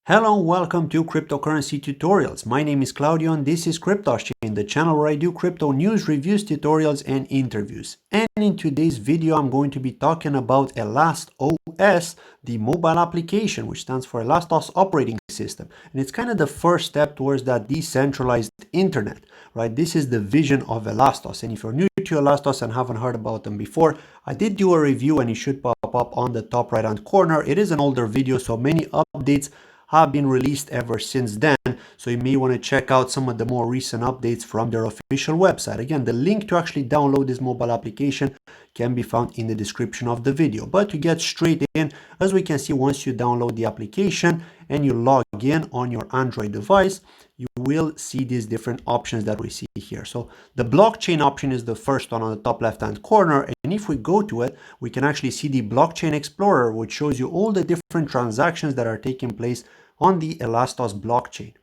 Hello and welcome to cryptocurrency tutorials. My name is Claudio and this is CryptoSchain, the channel where I do crypto news, reviews, tutorials and interviews. And in today's video, I'm going to be talking about elastOS, the mobile application, which stands for elastOS operating system. And it's kind of the first step towards that decentralized internet, right? This is the vision of elastOS. And if you're new to elastOS and haven't heard about them before, I did do a review and it should pop up on the top right hand corner. It is an older video, so many updates have been released ever since then, so you may want to check out some of the more recent updates from their official website. Again, the link to actually download this mobile application can be found in the description of the video. But to get straight in, as we can see, once you download the application and you log in on your Android device, you will see these different options that we see here. So the blockchain option is the first one on the top left hand corner, and if we go to it, we can actually see the blockchain explorer, which shows you all the different transactions that are taking place on the elastOS blockchain.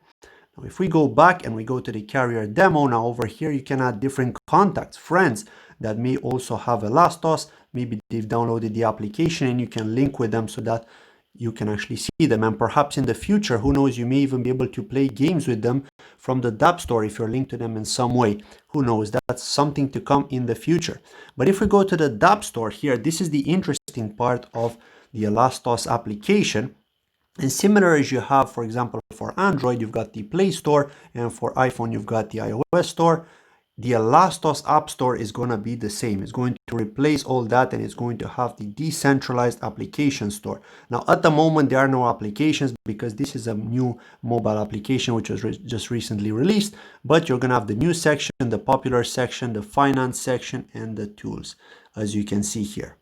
Now if we go back and we go to the carrier demo, now over here you can add different contacts, friends that may also have elastOS. Maybe they've downloaded the application and you can link with them so that you can actually see them, and perhaps in the future, who knows, you may even be able to play games with them from the App Store if you're linked to them in some way. Who knows, that's something to come in the future. But if we go to the App Store here, this is the interesting part of the elastOS application. And similar as you have, for example, for Android, you've got the Play Store, and for iPhone, you've got the iOS Store. The elastOS App Store is going to be the same. It's going to replace all that, and it's going to have the decentralized application store. Now, at the moment, there are no applications because this is a new mobile application which was just recently released. But you're going to have the news section, the popular section, the finance section, and the tools, as you can see here.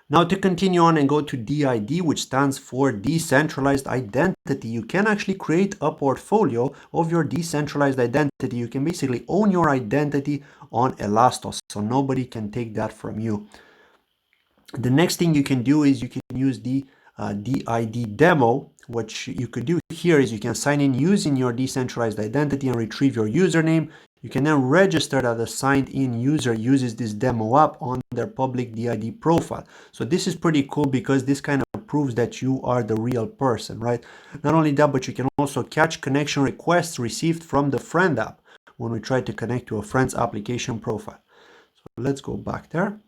Now to continue on and go to DID, which stands for Decentralized Identity, you can actually create a portfolio of your decentralized identity. You can basically own your identity on elastOS, so nobody can take that from you. The next thing you can do is you can use the DID demo. What you could do here is you can sign in using your decentralized identity and retrieve your username. You can then register that a signed in user uses this demo app on their public DID profile. So this is pretty cool because this kind of proves that you are the real person, right? Not only that, but you can also catch connection requests received from the friend app when we try to connect to a friend's application profile. So let's go back there.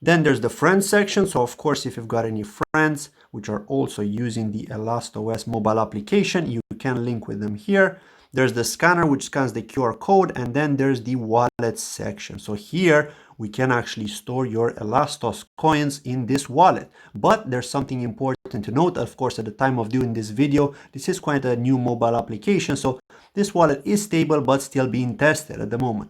Then there's the friends section. So of course, if you've got any friends which are also using the elastOS mobile application, you can link with them here. There's the scanner which scans the QR code, and then there's the wallet section. So here we can actually store your elastOS coins in this wallet. But there's something important to note. Of course, at the time of doing this video, this is quite a new mobile application. So this wallet is stable but still being tested at the moment.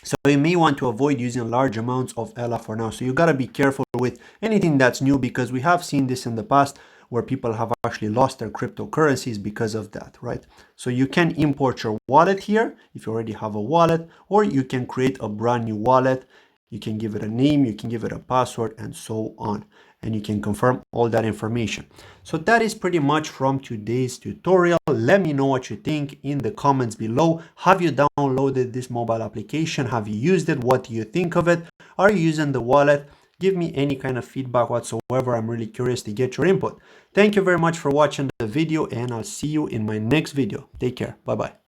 So you may want to avoid using large amounts of ELA for now. So you got to be careful with anything that's new, because we have seen this in the past where people have actually lost their cryptocurrencies because of that, right? So you can import your wallet here if you already have a wallet, or you can create a brand new wallet. You can give it a name, you can give it a password, and so on. And you can confirm all that information. So that is pretty much from today's tutorial. Let me know what you think in the comments below. Have you downloaded this mobile application? Have you used it? What do you think of it? Are you using the wallet? Give me any kind of feedback whatsoever. I'm really curious to get your input. Thank you very much for watching the video, and I'll see you in my next video. Take care. Bye-bye.